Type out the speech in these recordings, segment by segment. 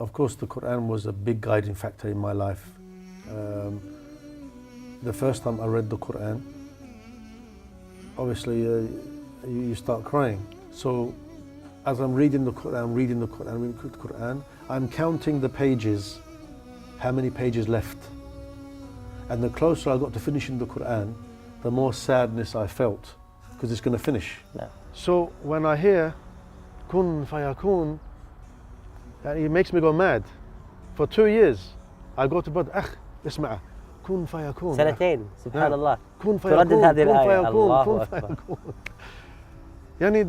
of course, the Quran was a big guiding factor in my life. The first time I read the Quran, obviously you start crying. So as I'm reading the Quran, I'm counting the pages, how many pages left. And the closer I got to finishing the Quran, the more sadness I felt, because it's going to finish. No. So when I hear kun fayakun, it makes me go mad. For 2 years, I go to bed, اسمع, kun fayakun. سنتين سبحان الله. kun تردد fayakun, هذه kun الآية. fayakun, الله kun أكبر. fayakun. يعني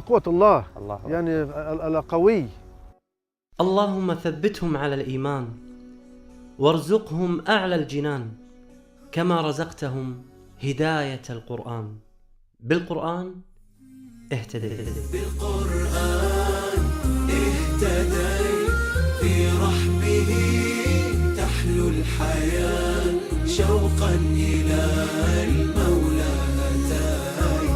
قوة الله. الله يعني القوي. اللهم ثبتهم على الإيمان وارزقهم أعلى الجنان كما رزقتهم هداية القرآن. بالقرآن اهتديت. بالقرآن اهتديت، في رحبه تحلو الحياة، شوقا إلى المولى أتاي،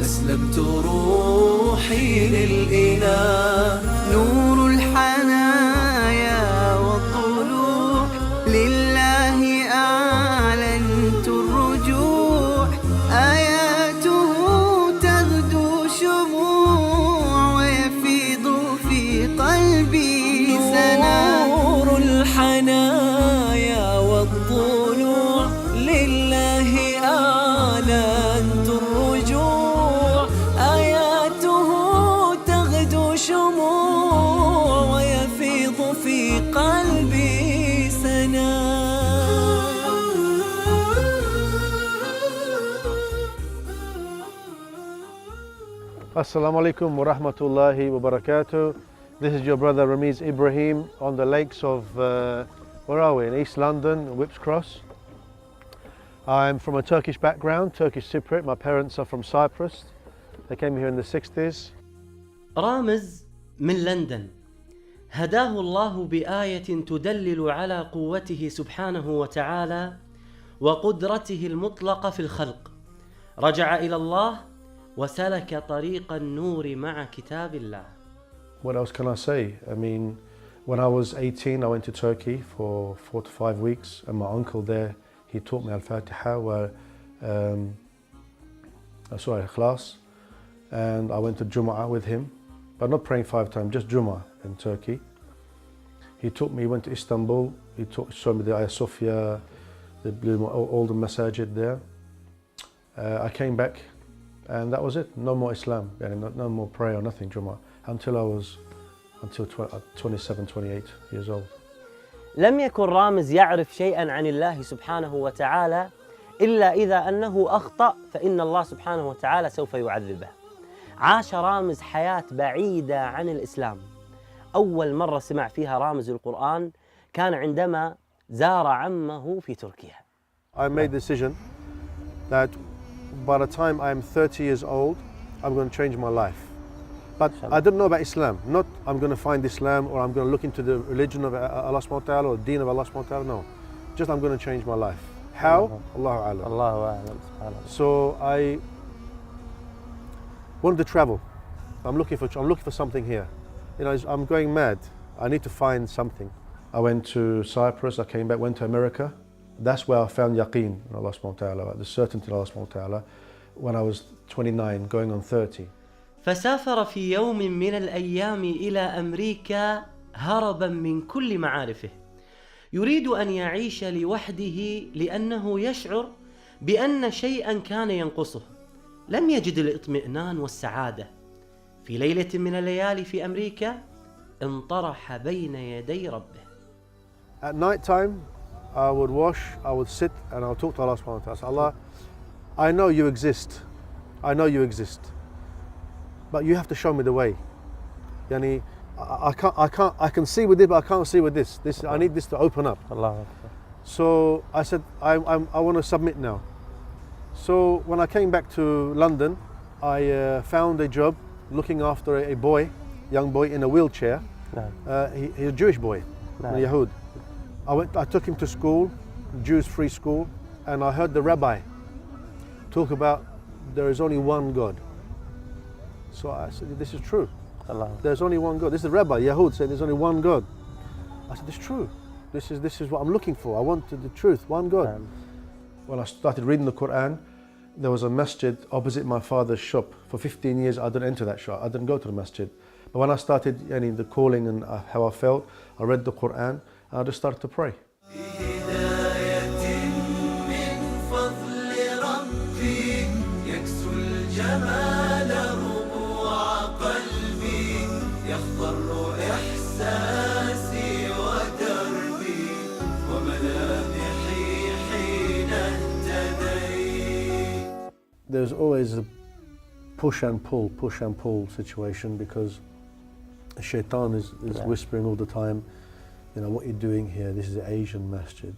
أسلمت روحي للإله، نور الحنايا والضلوع، لله أعلنت الرجوع، آياته تغدو شموع، ويفيض في قلبي سنا، نور الحنايا والضلوع، لله أعلنت الرجوع، آياته تغدو شموع، ويفيض في قلبي سنا. Assalamu alaikum wa rahmatullahi wa barakatuh. This is your brother Ramiz Ibrahim on the lakes of, where are we? In East London, Whipps Cross. I'm from a Turkish background, Turkish Cypriot. My parents are from Cyprus. They came here in the 60s. رامز من لندن هداه الله بآية تدلل على قوته سبحانه وتعالى وقدرته المطلقة في الخلق. رجع إلى الله وسلك طريق النور مع كتاب الله. What else can I say? I mean, when I was 18, I went to Turkey for 4 to 5 weeks, and my uncle there, he taught me Al-Fatiha, Ikhlas, and I went to Jum'ah with him, but not praying 5 times, just Jum'ah in Turkey. He taught me, he went to Istanbul, showed me the Ayah Sophia, all the masajid there. I came back, and that was it. No more Islam, no more prayer or nothing, Jum'ah, until 27, 28 years old. لم يكن رامز يعرف شيئا عن الله سبحانه وتعالى إلا إذا أنه أخطأ فإن الله سبحانه وتعالى سوف يعذبه. عاش رامز حياة بعيدة عن الإسلام. أول مرة سمع فيها رامز القرآن كان عندما زار عمه في تركيا. I made the decision that by the time I'm 30 years old, I'm going to change my life. But I didn't know about Islam. Not I'm going to find Islam or I'm going to look into the religion of Allah subhanahu wa ta'ala or the deen of Allah subhanahu wa ta'ala. No. Just I'm going to change my life. How? Allahu a'lam. Allahu a'lam. Subhanallah. So I wanted to travel. I'm looking for something here. You know, I'm going mad. I need to find something. I went to Cyprus, I came back, went to America. That's where I found yaqeen in Allah subhanahu wa ta'ala, the certainty in Allah subhanahu wa ta'ala, when I was 29, going on 30. فسافر في يوم من الأيام إلى أمريكا هربا من كل معارفه. يريد أن يعيش لوحده لأنه يشعر بأن شيئا كان ينقصه. لم يجد الاطمئنان والسعادة. في ليلة من الليالي في أمريكا انطرح بين يدي ربه. At night time, I would wash, I would sit and I would talk to Allah subhanahu wa ta'ala. Allah, I know you exist. I know you exist. But you have to show me the way. Yani, I can see with this, but I can't see with this. I need this to open up. Allah. So I said, I want to submit now. So when I came back to London, I found a job looking after a boy, young boy in a wheelchair. He's a Jewish boy, a Yahud. I took him to school, Jews free school, and I heard the rabbi talk about there is only one God. So I said, this is true. There's only one God. This is the Rabbi, Yahud, saying there's only one God. I said, it's true. This is what I'm looking for. I wanted the truth, one God. When I started reading the Quran, there was a masjid opposite my father's shop. For 15 years, I didn't enter that shop. I didn't go to the masjid. But when I started the calling and how I felt, I read the Quran, and I just started to pray. There's always a push and pull situation, because the shaitan is whispering all the time, what you're doing here, this is an Asian masjid,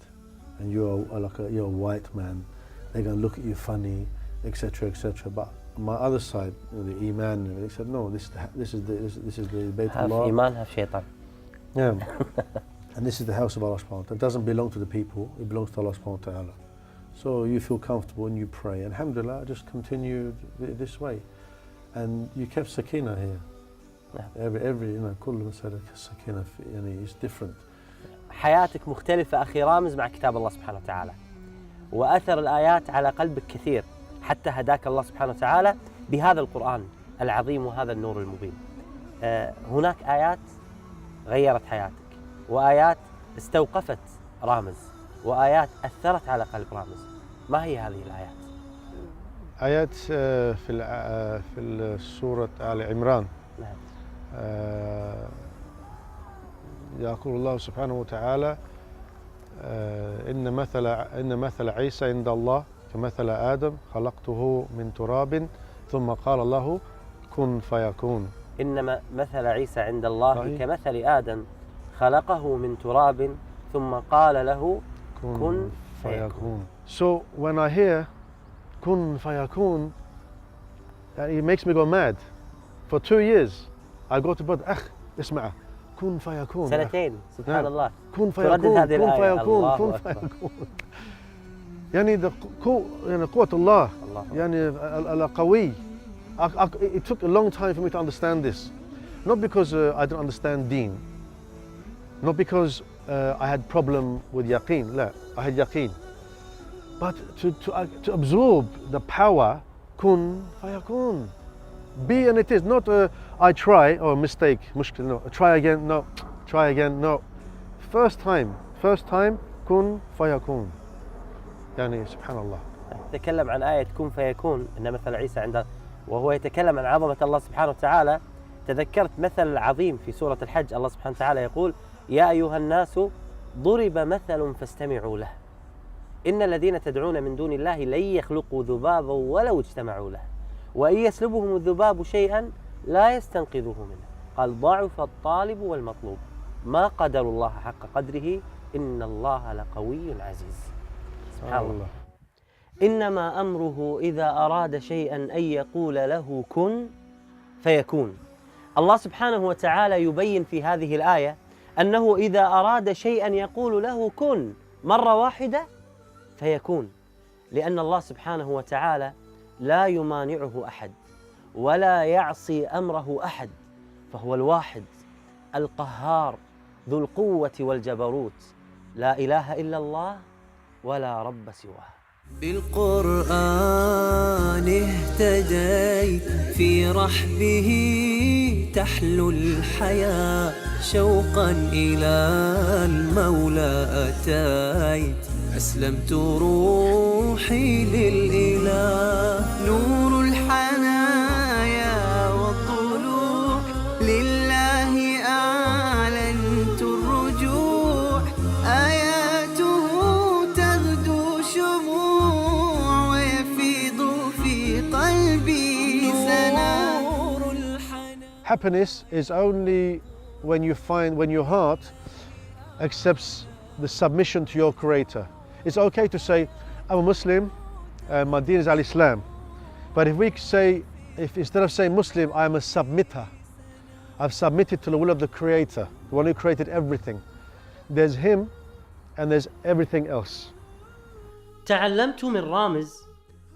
and you're a white man, they're going to look at you funny, etc., etc. But on my other side, the Iman, they said, no, this is the Bayt Allah. Have Iman, have shaitan. Yeah. And this is the house of Allah subhanahu wa ta'ala. It doesn't belong to the people, it belongs to Allah subhanahu wa ta'ala. So you feel comfortable and you pray. And alhamdulillah, just continued this way. And you kept sakina here. Every كل مسألة sakina is different. حياتك مختلفة أخي رامز مع كتاب الله سبحانه وتعالى. وأثر الآيات على قلبك كثير، حتى هداك الله سبحانه وتعالى بهذا القرآن العظيم وهذا النور المبين. هناك آيات غيرت حياتك، وآيات استوقفت رامز، وآيات أثرت على قلب رامز. ما هي هذه الآيات؟ آيات في سورة آل عمران. نعم. يقول الله سبحانه وتعالى إن مثل عيسى عند الله كمثل آدم خلقته من تراب ثم قال الله كن فيكون. إنما مثل عيسى عند الله كمثل آدم خلقه من تراب ثم قال له كن فيكون. So when I hear kun fayakun, it makes me go mad. For 2 years I go to bed, اسمع kun fayakun. سنتين سبحان الله. kun fayakun, kun fayakun, kun fayakun. يعني قوة الله. يعني القوي. It took a long time for me to understand this. Not because I didn't understand deen. Not because I had problem with yaqeen. لا, I had yaqeen. But to absorb the power, kun fayakun. Be and it is. Not I try, mistake, mushkil, no. Try again, no. Try again, no. First time, kun fayakun. يعني سبحان الله. يتكلم عن آية كن فيكون إن مثل عيسى عند، وهو يتكلم عن عظمة الله سبحانه وتعالى. تذكرت مثل عظيم في سورة الحج، الله سبحانه وتعالى يقول يا أيها الناس ضرب مثل فاستمعوا له إن الذين تدعون من دون الله لن يخلقوا ذبابا ولو اجتمعوا له وإن يسلبهم الذباب شيئا لا يستنقذوه منه قال ضعف الطالب والمطلوب ما قدر الله حق قدره إن الله لقوي عزيز. سبحان الله. إنما أمره إذا أراد شيئا أن يقول له كن فيكون. الله سبحانه وتعالى يبين في هذه الآية أنه إذا أراد شيئا يقول له كن مرة واحدة فيكون، لأن الله سبحانه وتعالى لا يمانعه أحد ولا يعصي أمره أحد، فهو الواحد القهار ذو القوة والجبروت، لا إله إلا الله ولا رب سواه. بالقرآن اهتديت في رحبه تحلو الحياة شوقا إلى المولى أتيت أسلمت روحي للإله نور الحنايا والطلوع لله أعلنت الرجوع آياته تغدو شموع ويفيض في قلبي سنور الحنايا. Happiness is only when your heart accepts the submission to your Creator. It's okay to say, I'm a Muslim, my deen is al-Islam. But if we say, instead of saying Muslim, I am a submitter. I've submitted to the will of the Creator, the one who created everything. There's Him and there's everything else. تعلمت من رامز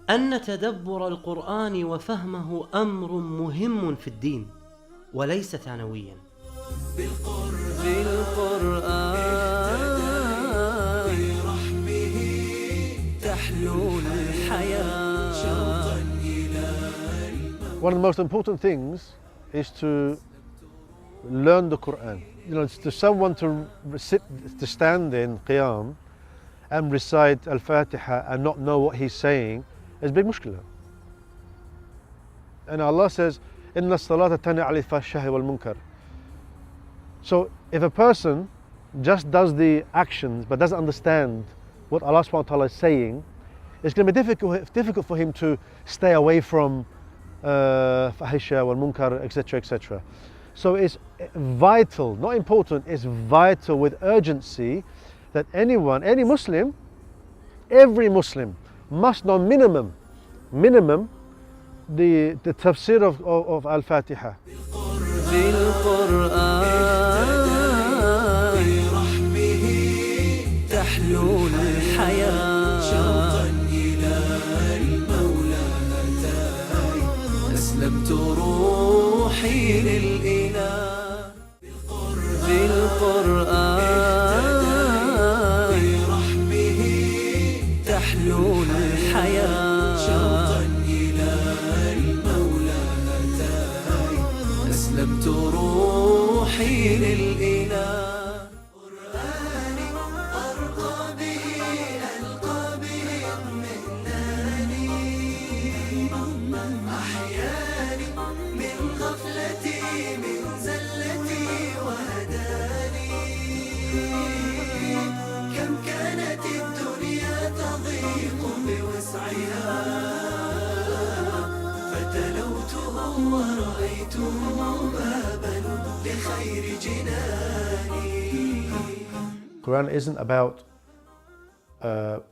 أن تدبر القرآن وفهمه أمر مهم في الدين، وليس ثانويا. بالقرآن برحمه تحلو الحياة. One of the most important things is to learn the Quran. You know, to someone to stand in Qiyam and recite Al-Fatiha and not know what he's saying is a big mushkila. And Allah says, "Inna as-salata tanha 'anil fahsha'i wal munkar." So if a person just does the actions but doesn't understand what Allah subhanahu wa ta'ala is saying, it's going to be difficult for him to stay away from fahisha wal munkar, etc., etc. So it's vital, not important, it's vital with urgency that anyone, any Muslim, every Muslim must know minimum the tafsir of Al-Fatiha. أسلمت روحي للإله بالقرآن برحمه تحلو الحياة. شوقا إلى المولى أتاي أسلمت روحي للإله. قرآني أرقى به ألقى به اطمئناني أحياني من غفلتي من زلتي وهداني. كم كانت الدنيا تضيق بوسعها فتلوته ورأيته بابا لخير جناني. Quran isn't about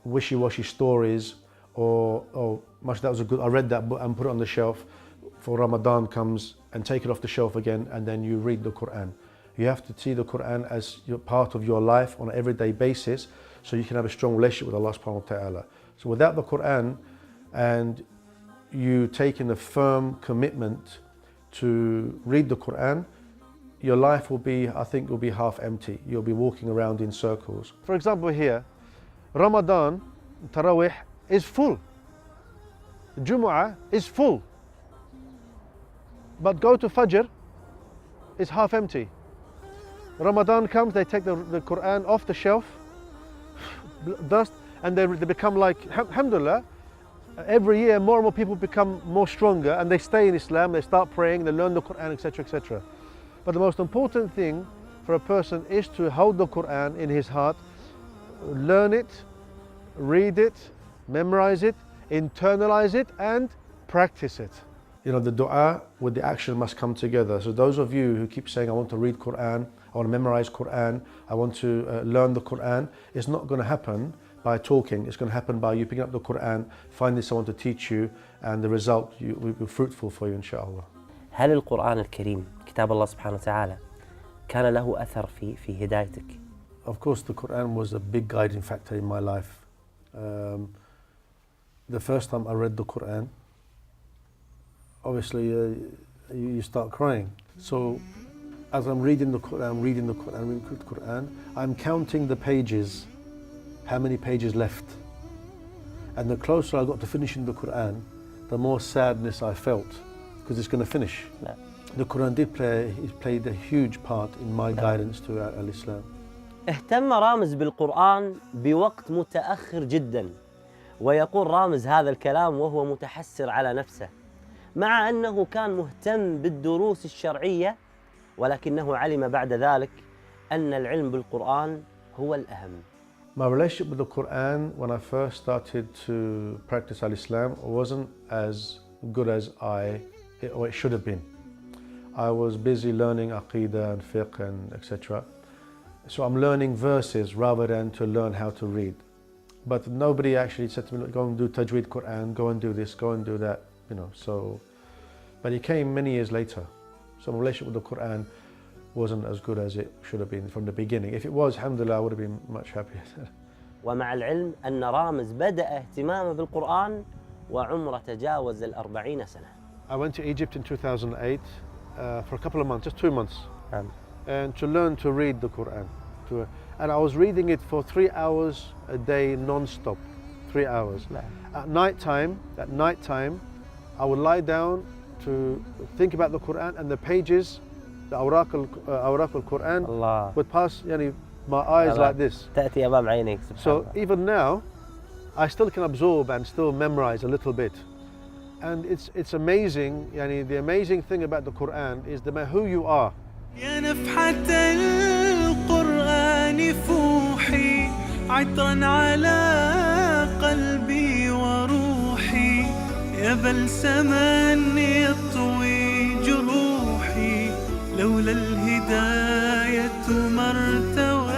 wishy-washy stories or much that was a good, I read that book and put it on the shelf for Ramadan comes and take it off the shelf again and then you read the Quran. You have to see the Quran as part of your life on an everyday basis so you can have a strong relationship with Allah subhanahu wa ta'ala. So without the Quran and you taking a firm commitment to read the Quran, your life will be, I think, will be half empty. You'll be walking around in circles. For example here, Ramadan, Taraweeh is full. Jumu'ah is full. But go to Fajr, it's half empty. Ramadan comes, they take the Quran off the shelf, dust, and they become like, alhamdulillah, every year more and more people become more stronger and they stay in Islam, they start praying, they learn the Quran, etc., etc. But the most important thing for a person is to hold the Quran in his heart, learn it, read it, memorize it, internalize it and practice it. You know, the dua with the action must come together. So those of you who keep saying, I want to read Quran, I want to memorize Quran, I want to learn the Quran, it's not going to happen by talking. It's going to happen by you picking up the Quran, finding someone to teach you, and the result will be fruitful for you, inshallah. هل القرآن الكريم كتاب الله سبحانه وتعالى كان له أثر في هدايتك؟ Of course, the Quran was a big guiding factor in my life. The first time I read the Quran, obviously you start crying. So as I'm reading the Quran, I'm counting the pages, how many pages left. And the closer I got to finishing the Quran, the more sadness I felt, because it's going to finish. No. The Quran played a huge part in my guidance to al-Islam. اهتم رامز بالقرآن بوقت متأخر جدا، ويقول رامز هذا الكلام وهو متحسر على نفسه، مع أنه كان مهتم بالدروس الشرعية، ولكنه علم بعد ذلك أن العلم بالقرآن هو الأهم. My relationship with the Quran when I first started to practice al-Islam wasn't as good as it should have been. I was busy learning Aqidah and Fiqh and etc. So I'm learning verses rather than to learn how to read. But nobody actually said to me, go and do Tajweed Quran, go and do this, go and do that, you know. So, but it came many years later. So my relationship with the Quran wasn't as good as it should have been from the beginning. If it was, alhamdulillah, I would have been much happier. ومع العلم أن رامز بدأ اهتمامه بالقرآن وعمره تجاوز 40 سنة. I went to Egypt in 2008 for a couple of months, just 2 months, نعم. and to learn to read the Quran. And I was reading it for 3 hours a day non-stop, 3 hours. نعم. At night time, I would lie down to think about the Quran, and the pages, the awraq al-Quran الله. would pass my eyes like this. تأتي أمام عينيك سبحان So الله. even now, I still can absorb and still memorize a little bit. And it's amazing, the amazing thing about the Quran is no matter who you are. يا نفحة القرآن فوحي عطرا على قلبي وروحي يا بلسما يطوي جروحي لولا الهداية ما ارتويت.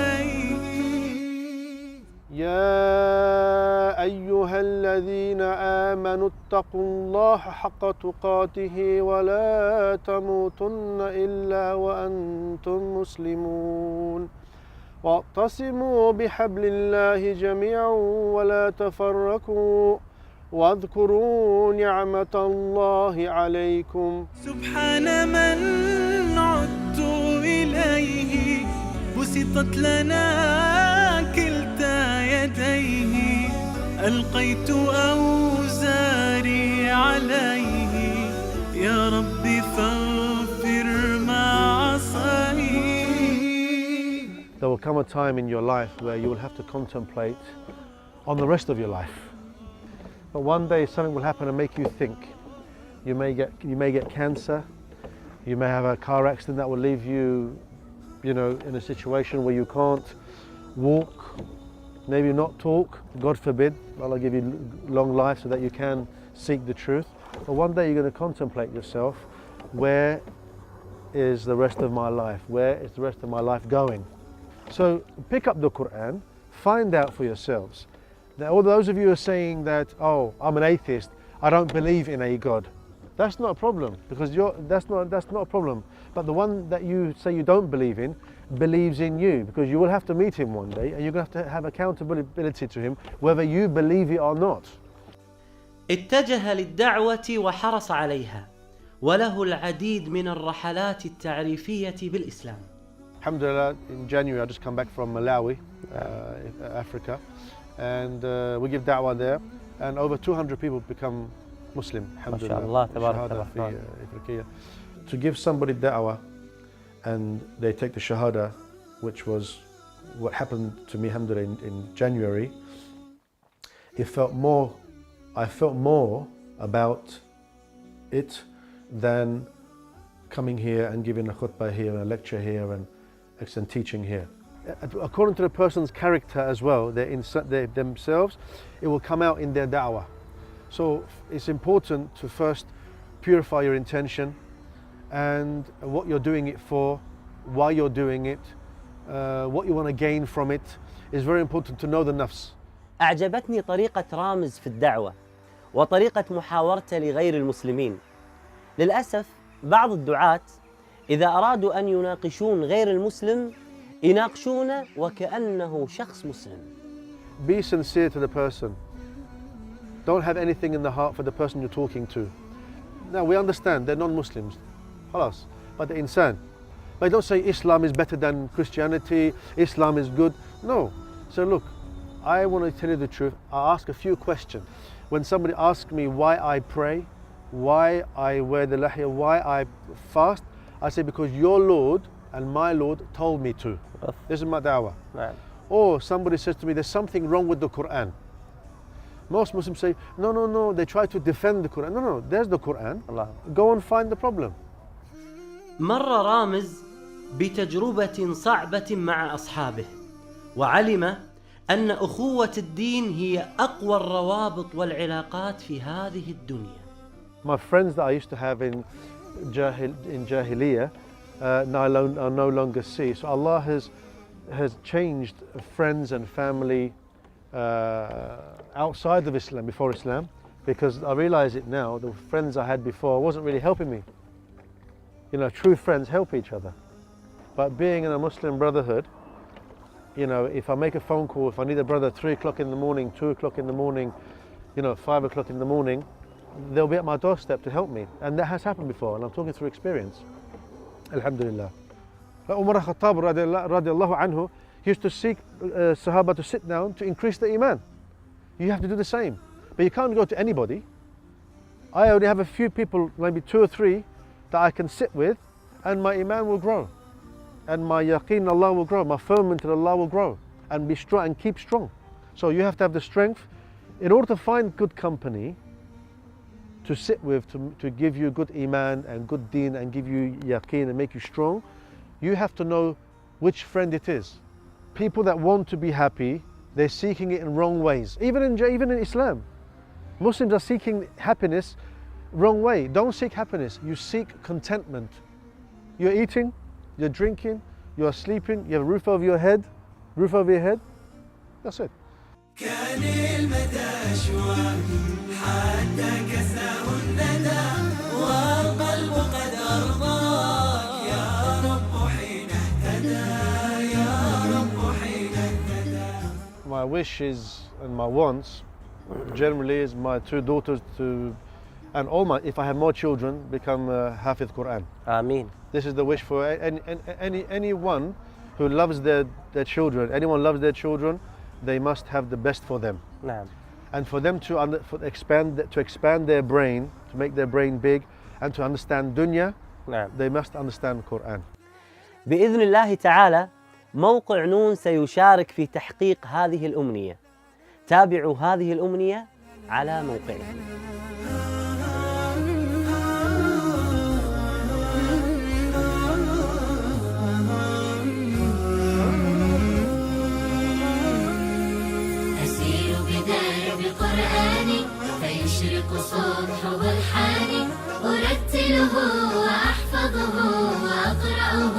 يا أيها الذين آمنوا اتقوا الله حق تقاته ولا تموتن إلا وأنتم مسلمون واعتصموا بحبل الله جميعا ولا تفرقوا واذكروا نعمة الله عليكم. سبحان من عدت إليه بسطت لنا كلتا يديه ألقيت أوزاري عليه يا ربي فاغفر ما عصيت. There will come a time in your life where you will have to contemplate on the rest of your life. But one day something will happen and make you think. You may get cancer. You may have a car accident that will leave you, in a situation where you can't walk, maybe not talk. God forbid. Allah give you long life so that you can seek the truth. But one day you're going to contemplate yourself. Where is the rest of my life? Where is the rest of my life going? So pick up the Quran, find out for yourselves. Now, all those of you who are saying that, oh, I'm an atheist, I don't believe in a God. That's not a problem, because that's not a problem. But the one that you say you don't believe in believes in you, because you will have to meet him one day and you're going to have accountability to him whether you believe it or not. اتجه للدعوة وحرص عليها وله العديد من الرحلات التعريفية بالإسلام. Alhamdulillah, in January I just come back from Malawi, Africa, and we give da'wah there, and over 200 people become Muslim. Alhamdulillah. To give somebody da'wah and they take the shahada, which was what happened to me, alhamdulillah, in January, I felt more about it than coming here and giving a khutbah here and a lecture here and teaching here. According to the person's character as well, they themselves, it will come out in their da'wah. So it's important to first purify your intention and what you're doing it for, why you're doing it, what you want to gain from it. It's very important to know the nafs. أعجبتني طريقة رامز في الدعوة وطريقة محاورته لغير المسلمين. للأسف بعض الدعاة إذا أرادوا أن يناقشون غير المسلم يناقشونه وكأنه شخص مسلم. Be sincere to the person. Don't have anything in the heart for the person you're talking to. Now we understand they're non-Muslims, خلاص, but they're insan. But don't say Islam is better than Christianity, Islam is good. No. So look, I want to tell you the truth. I ask a few questions. When somebody asks me why I pray, why I wear the lahiyah, why I fast, I say because your Lord and my Lord told me to. This is my da'wah. Or somebody says to me there's something wrong with the Quran. Most Muslims say no, they try to defend the Quran. No, there's the Quran. Go and find the problem. مر رامز بتجربة صعبة مع أصحابه وعلم أن أخوة الدين هي أقوى الروابط والعلاقات في هذه الدنيا. My friends that I used to have in Jahiliyyah now I no longer see. So Allah has changed friends and family outside of Islam, before Islam, because I realize it now, the friends I had before wasn't really helping me. True friends help each other. But being in a Muslim brotherhood, if I make a phone call, if I need a brother 3 o'clock in the morning, 2 o'clock in the morning, 5 o'clock in the morning, they'll be at my doorstep to help me. And that has happened before, and I'm talking through experience. Alhamdulillah. Umar al-Khattab radiallahu anhu used to seek Sahaba to sit down to increase the iman. You have to do the same. But you can't go to anybody. I only have a few people, maybe 2 or 3, that I can sit with, and my iman will grow. And my yaqeen in Allah will grow, my firmament in Allah will grow, and be strong and keep strong. So you have to have the strength. In order to find good company to sit with, to give you good iman and good deen and give you yaqeen and make you strong, you have to know which friend it is. People that want to be happy, they're seeking it in wrong ways. Even in Islam, Muslims are seeking happiness wrong way. Don't seek happiness, you seek contentment. You're eating, you're drinking, you're sleeping, you have a roof over your head, that's it. كان المدى أشواق حتى كساه الندى والقلب قد أرضاك يا رب حين اهتدى يا رب حين اهتدى. My wishes and my wants generally is my 2 daughters and if I have more children, become Hafiz Quran. آمين. This is the wish for anyone who loves their children. Anyone loves their children, they must have the best for them. نعم. And for them to expand their brain, to make their brain big, and to understand dunya, نعم. they must understand Quran. بإذن الله تعالى موقع نون سيشارك في تحقيق هذه الأمنية. تابعوا هذه الأمنية على موقعكم. فيشرق صبح برحاني أرتله وأحفظه وأقرأه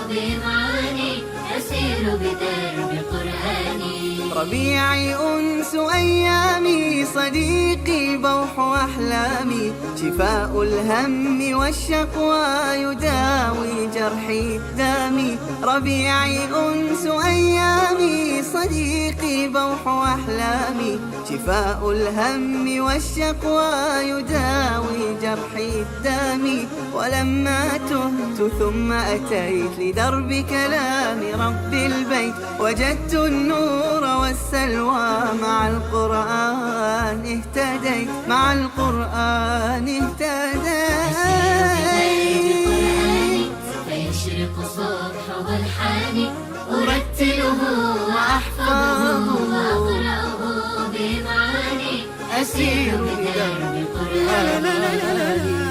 بإمعاني أسير بدرب قرآني. ربيعي أنس أيامي صديقي بوح أحلامي شفاء الهم والشقوى يداوي جرحي دامي. ربيعي أنس أيامي صديقي بوح أحلامي شفاء الهم والشقوى يداوي جرحي دامي. ولما تهت ثم أتيت لدرب كلام رب البيت وجدت النور والسلوى مع القرآن اهتديت مع القرآن اهتديت. فيشرق صبح برحاني أرتله وأحفظه وأقرأه بمعاني أسير بدرب قرآني.